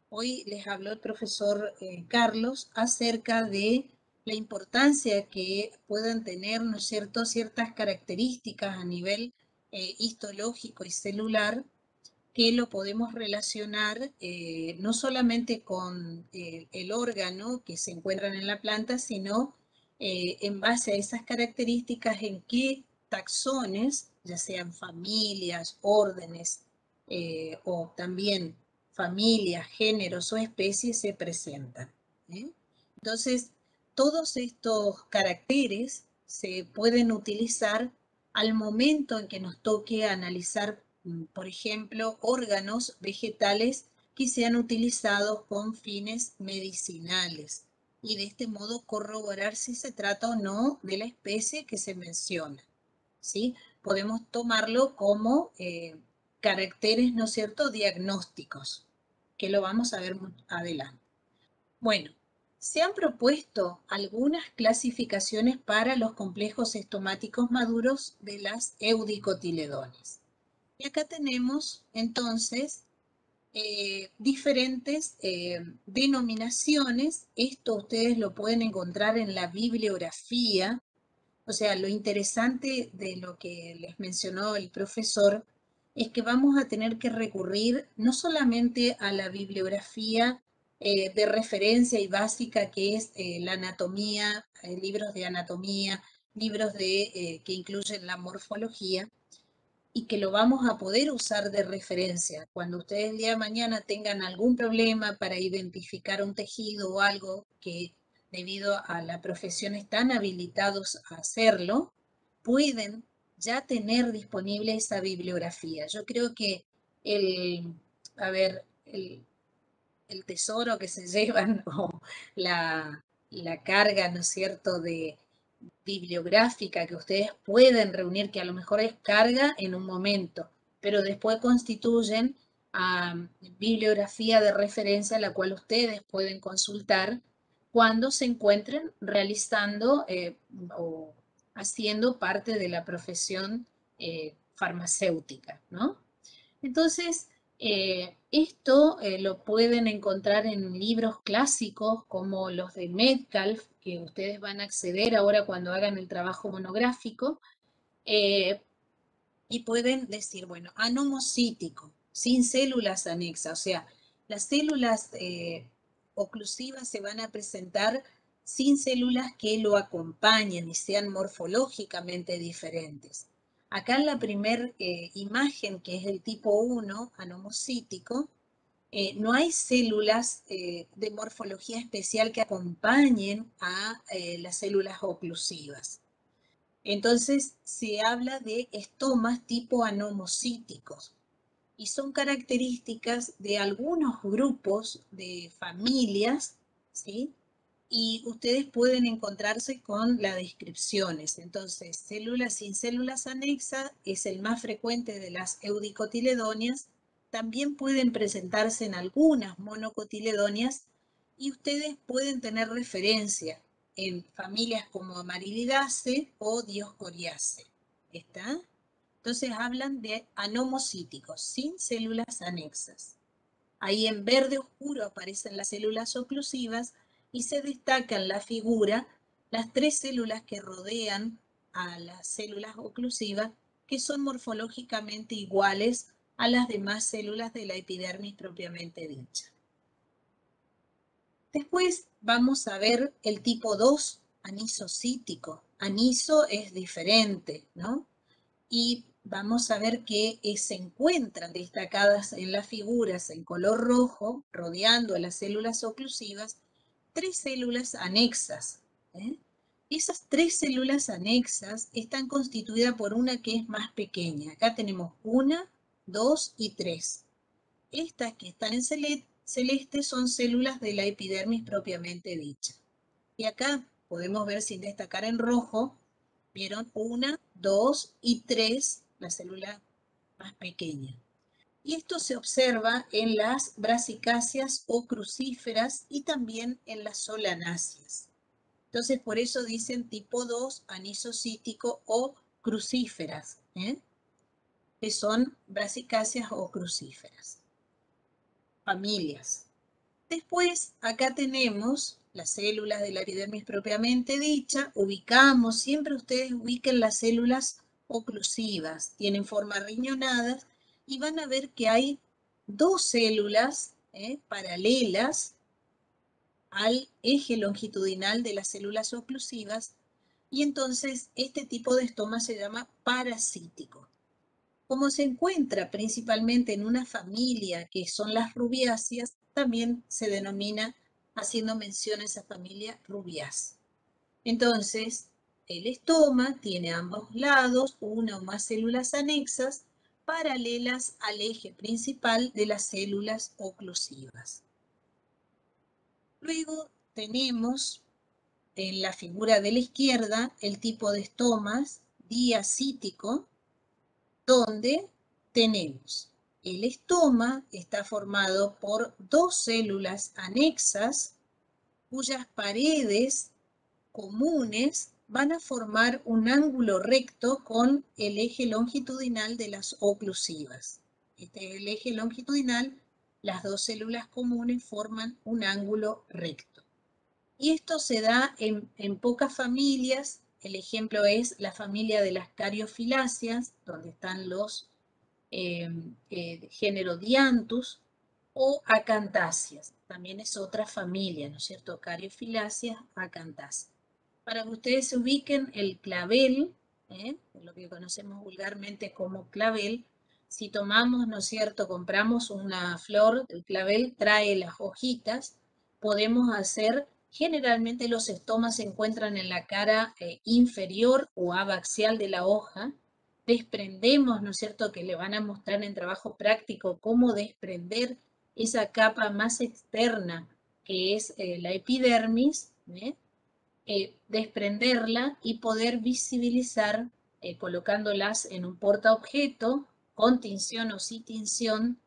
Hoy les habló el profesor Carlos acerca de la importancia que puedan tener, ¿no es cierto?, ciertas características a nivel histológico y celular, que lo podemos relacionar no solamente con el órgano que se encuentran en la planta, sino en base a esas características en qué taxones, ya sean familias, órdenes o también familias, géneros o especies se presentan. Entonces, todos estos caracteres se pueden utilizar al momento en que nos toque analizar, por ejemplo, órganos vegetales que se han utilizado con fines medicinales y de este modo corroborar si se trata o no de la especie que se menciona, ¿sí? Podemos tomarlo como caracteres, ¿no es cierto?, diagnósticos, que lo vamos a ver adelante. Bueno, se han propuesto algunas clasificaciones para los complejos estomáticos maduros de las eudicotiledones. Y acá tenemos entonces diferentes denominaciones. Esto ustedes lo pueden encontrar en la bibliografía. O sea, lo interesante de lo que les mencionó el profesor es que vamos a tener que recurrir no solamente a la bibliografía de referencia y básica que es la anatomía, libros de anatomía, libros que incluyen la morfología, y que lo vamos a poder usar de referencia. Cuando ustedes el día de mañana tengan algún problema para identificar un tejido o algo que debido a la profesión están habilitados a hacerlo, pueden ya tener disponible esa bibliografía. Yo creo que el, a ver, el tesoro que se llevan o la carga, ¿no es cierto?, de bibliográfica que ustedes pueden reunir, que a lo mejor es carga en un momento, pero después constituyen bibliografía de referencia la cual ustedes pueden consultar cuando se encuentren realizando o haciendo parte de la profesión farmacéutica, ¿no? Entonces, esto lo pueden encontrar en libros clásicos como los de Metcalf, que ustedes van a acceder ahora cuando hagan el trabajo monográfico, eh, y pueden decir, bueno, anomocítico, sin células anexas, o sea, las células oclusivas se van a presentar sin células que lo acompañen y sean morfológicamente diferentes. Acá en la primera imagen, que es el tipo 1, anomocítico, no hay células de morfología especial que acompañen a las células oclusivas. Entonces se habla de estomas tipo anomocíticos y son características de algunos grupos de familias, ¿sí? Y ustedes pueden encontrarse con las descripciones. Entonces, células sin células anexas es el más frecuente de las eudicotiledonias. También pueden presentarse en algunas monocotiledonias y ustedes pueden tener referencia en familias como Amarilidaceae o Dioscoriaceae. ¿Está? Entonces hablan de anomocíticos, sin células anexas. Ahí en verde oscuro aparecen las células oclusivas y se destaca en la figura las tres células que rodean a las células oclusivas, que son morfológicamente iguales a las demás células de la epidermis propiamente dicha. Después vamos a ver el tipo 2, anisocítico. Aniso es diferente, ¿no? Y vamos a ver que se encuentran destacadas en las figuras en color rojo, rodeando a las células oclusivas, tres células anexas. Esas tres células anexas están constituidas por una que es más pequeña. Acá tenemos 1, 2 y 3. Estas que están en celeste son células de la epidermis propiamente dicha. Y acá podemos ver sin destacar en rojo, vieron 1, 2 y 3, la célula más pequeña. Y esto se observa en las brasicáceas o crucíferas y también en las solanáceas. Entonces, por eso dicen tipo 2, anisocítico o crucíferas, que son brasicáceas o crucíferas. Familias. Después, acá tenemos las células de la epidermis propiamente dicha. Ubicamos, siempre ustedes ubiquen las células oclusivas. Tienen forma riñonada y van a ver que hay dos células paralelas al eje longitudinal de las células oclusivas. Y entonces este tipo de estoma se llama parasítico. Como se encuentra principalmente en una familia que son las rubiáceas, también se denomina, haciendo mención a esa familia, rubiácea. Entonces, el estoma tiene a ambos lados una o más células anexas paralelas al eje principal de las células oclusivas. Luego tenemos en la figura de la izquierda el tipo de estomas diasítico, donde tenemos el estoma, está formado por dos células anexas cuyas paredes comunes van a formar un ángulo recto con el eje longitudinal de las oclusivas. Este es el eje longitudinal las dos células comunes forman un ángulo recto. Y esto se da en pocas familias. El ejemplo es la familia de las cariofiláceas, donde están los género Dianthus, o acantáceas. También es otra familia, ¿no es cierto? Cariofiláceas, acantáceas. Para que ustedes se ubiquen, el clavel, lo que conocemos vulgarmente como clavel, si tomamos, ¿no es cierto?, compramos una flor del clavel, trae las hojitas, podemos hacer, generalmente los estomas se encuentran en la cara inferior o abaxial de la hoja. Desprendemos, ¿no es cierto?, que le van a mostrar en trabajo práctico cómo desprender esa capa más externa que es la epidermis, desprenderla y poder visibilizar colocándolas en un portaobjeto con tinción o sin tinción,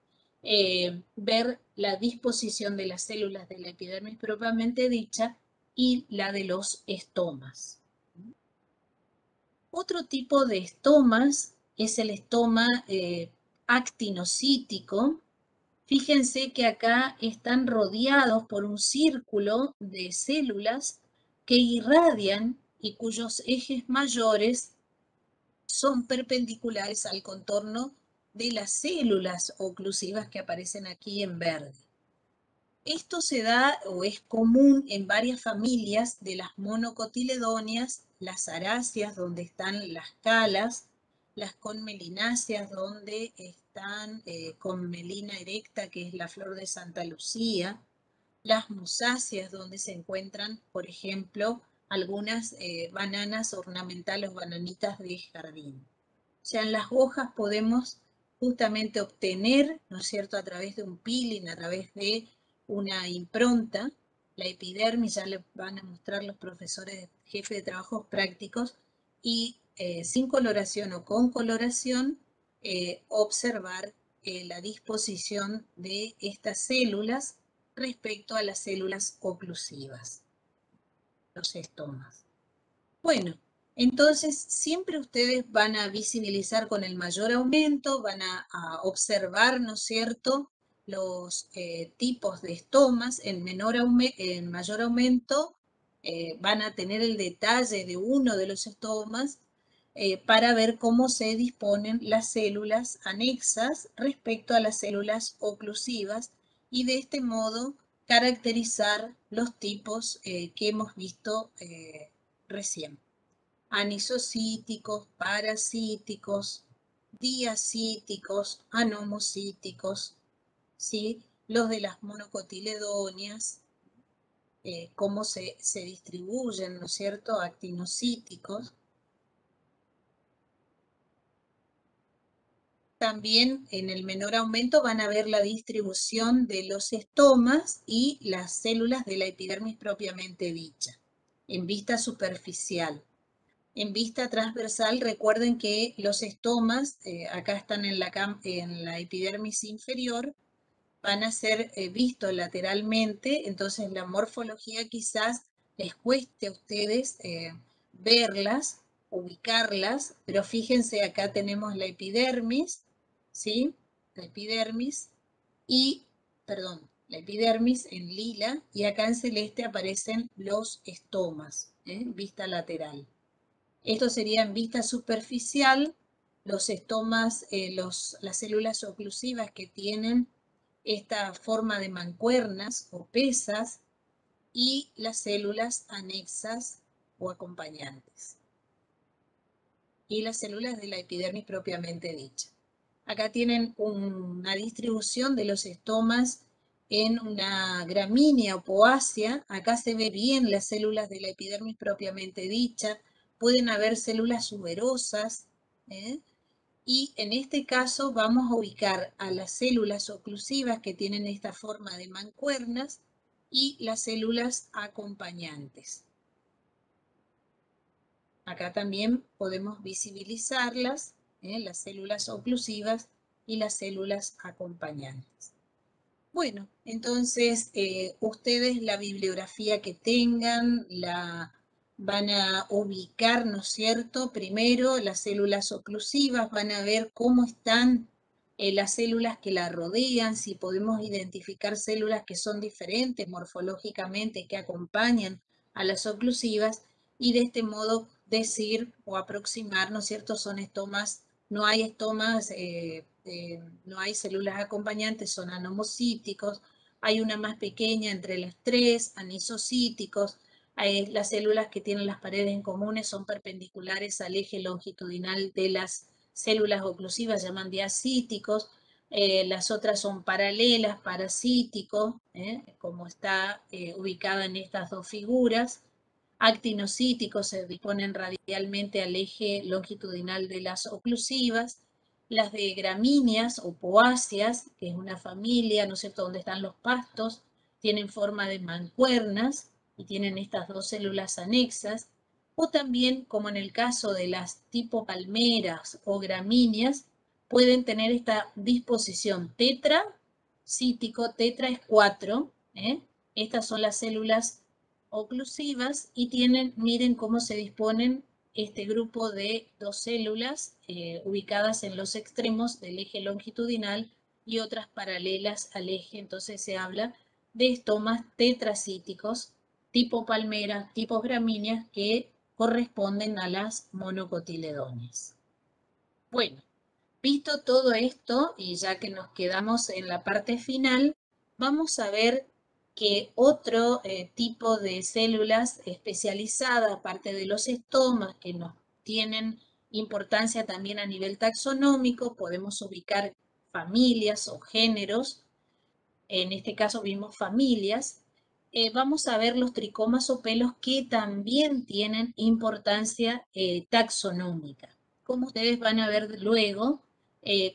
ver la disposición de las células de la epidermis propiamente dicha y la de los estomas. Otro tipo de estomas es el estoma actinocítico. Fíjense que acá están rodeados por un círculo de células que irradian y cuyos ejes mayores son perpendiculares al contorno de las células oclusivas que aparecen aquí en verde. Esto se da o es común en varias familias de las monocotiledóneas, las aráceas donde están las calas, las conmelináceas donde están con melina erecta, que es la flor de Santa Lucía, las musáceas donde se encuentran, por ejemplo, algunas bananas ornamentales o bananitas de jardín. O sea, en las hojas podemos justamente obtener, ¿no es cierto?, a través de un peeling, a través de una impronta, la epidermis, ya le van a mostrar los profesores jefes de trabajos prácticos, y sin coloración o con coloración, observar la disposición de estas células respecto a las células oclusivas, los estomas. Bueno, entonces siempre ustedes van a visibilizar con el mayor aumento, van a observar, ¿no es cierto?, los tipos de estomas. En mayor aumento van a tener el detalle de uno de los estomas para ver cómo se disponen las células anexas respecto a las células oclusivas y de este modo caracterizar los tipos que hemos visto recién. Anisocíticos, parasíticos, diacíticos, anomocíticos, ¿sí? Los de las monocotiledóneas, cómo se distribuyen, ¿no es cierto?, actinocíticos. También en el menor aumento van a ver la distribución de los estomas y las células de la epidermis propiamente dicha, en vista superficial. En vista transversal, recuerden que los estomas, acá están en la epidermis inferior, van a ser vistos lateralmente, entonces la morfología quizás les cueste a ustedes verlas, ubicarlas, pero fíjense, acá tenemos la epidermis, ¿sí? La epidermis la epidermis en lila, y acá en celeste aparecen los estomas, vista lateral. Esto sería en vista superficial, los estomas, las células oclusivas que tienen esta forma de mancuernas o pesas, y las células anexas o acompañantes. Y las células de la epidermis propiamente dicha. Acá tienen una distribución de los estomas en una gramínea o poácea. Acá se ve bien las células de la epidermis propiamente dicha. Pueden haber células suberosas, y en este caso vamos a ubicar a las células oclusivas que tienen esta forma de mancuernas y las células acompañantes. Acá también podemos visibilizarlas, las células oclusivas y las células acompañantes. Bueno, entonces ustedes la bibliografía que tengan la van a ubicar, ¿no es cierto? Primero las células oclusivas, van a ver cómo están las células que la rodean, si podemos identificar células que son diferentes morfológicamente, que acompañan a las oclusivas, y de este modo decir o aproximar, ¿no es cierto? Son estomas, no hay estomas, no hay células acompañantes, son anomocíticos, hay una más pequeña entre las tres, anisocíticos. Las células que tienen las paredes en comunes son perpendiculares al eje longitudinal de las células oclusivas, llaman diacíticos. Las otras son paralelas, parasíticos, como está ubicada en estas dos figuras. Actinocíticos se disponen radialmente al eje longitudinal de las oclusivas. Las de gramíneas o poáceas, que es una familia, ¿no es cierto?, donde están los pastos, tienen forma de mancuernas y tienen estas dos células anexas. O también, como en el caso de las tipo palmeras o gramíneas, pueden tener esta disposición tetracítico, tetra es 4, estas son las células oclusivas y tienen, miren cómo se disponen este grupo de dos células ubicadas en los extremos del eje longitudinal y otras paralelas al eje. Entonces se habla de estomas tetracíticos tipo palmera, tipo gramíneas, que corresponden a las monocotiledóneas. Bueno, visto todo esto, y ya que nos quedamos en la parte final, vamos a ver que otro tipo de células especializadas, aparte de los estomas, que nos tienen importancia también a nivel taxonómico, podemos ubicar familias o géneros, en este caso vimos familias. Vamos a ver los tricomas o pelos que también tienen importancia taxonómica. Como ustedes van a ver luego,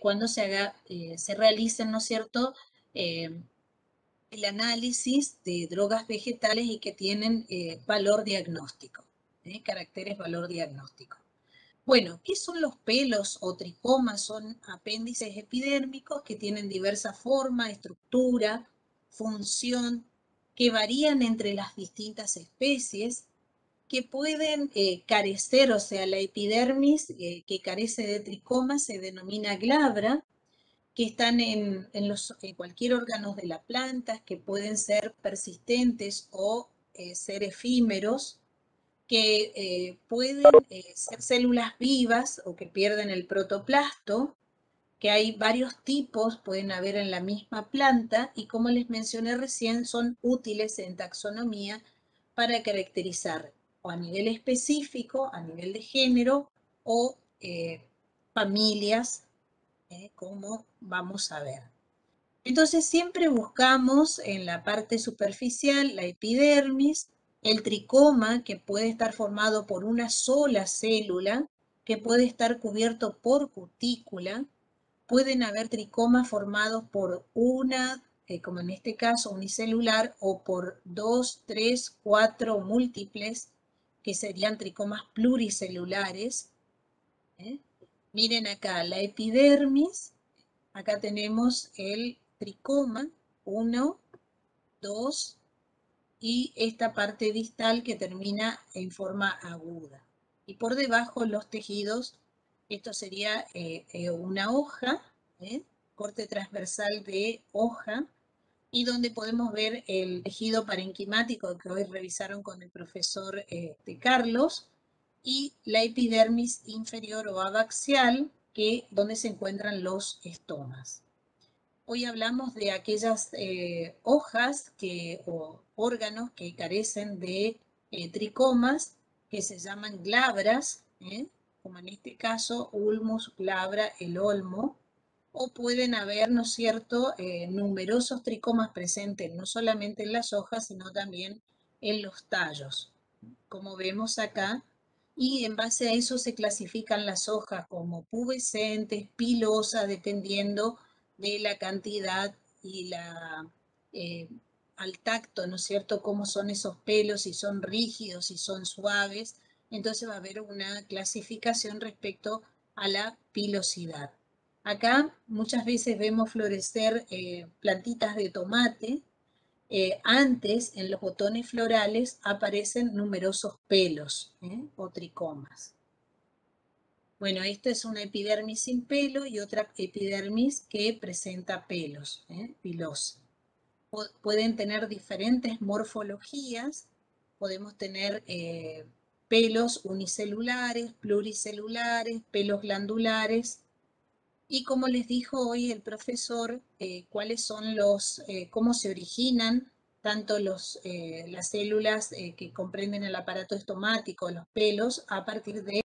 cuando se realicen, ¿no es cierto?, el análisis de drogas vegetales y que tienen valor diagnóstico, caracteres valor diagnóstico. Bueno, ¿qué son los pelos o tricomas? Son apéndices epidérmicos que tienen diversa forma, estructura, función, que varían entre las distintas especies, que pueden carecer, o sea, la epidermis que carece de tricoma se denomina glabra, que están en cualquier órgano de la planta, que pueden ser persistentes o ser efímeros, que pueden ser células vivas o que pierden el protoplasto, que hay varios tipos, pueden haber en la misma planta, y como les mencioné recién, son útiles en taxonomía para caracterizar o a nivel específico, a nivel de género o familias, como vamos a ver. Entonces siempre buscamos en la parte superficial la epidermis, el tricoma, que puede estar formado por una sola célula, que puede estar cubierto por cutícula. Pueden haber tricomas formados por una, como en este caso unicelular, o por 2, 3, 4 múltiples, que serían tricomas pluricelulares. Miren acá, la epidermis. Acá tenemos el tricoma, 1, 2, y esta parte distal que termina en forma aguda. Y por debajo los tejidos, esto sería una hoja, corte transversal de hoja, y donde podemos ver el tejido parenquimático que hoy revisaron con el profesor Carlos, y la epidermis inferior o abaxial, donde se encuentran los estomas. Hoy hablamos de aquellas hojas o órganos que carecen de tricomas, que se llaman glabras, como en este caso ulmus, glabra, el olmo, o pueden haber, ¿no es cierto?, numerosos tricomas presentes, no solamente en las hojas, sino también en los tallos, como vemos acá, y en base a eso se clasifican las hojas como pubescentes, pilosas, dependiendo de la cantidad y eh, al tacto, ¿no es cierto?, cómo son esos pelos, si son rígidos, si son suaves. Entonces va a haber una clasificación respecto a la pilosidad. Acá muchas veces vemos florecer plantitas de tomate. Antes, en los botones florales, aparecen numerosos pelos o tricomas. Bueno, esta es una epidermis sin pelo y otra epidermis que presenta pelos, pilosa. Pueden tener diferentes morfologías, podemos tener pelos unicelulares, pluricelulares, pelos glandulares, y como les dijo hoy el profesor, cuáles son cómo se originan tanto las células que comprenden el aparato estomático, los pelos, a partir de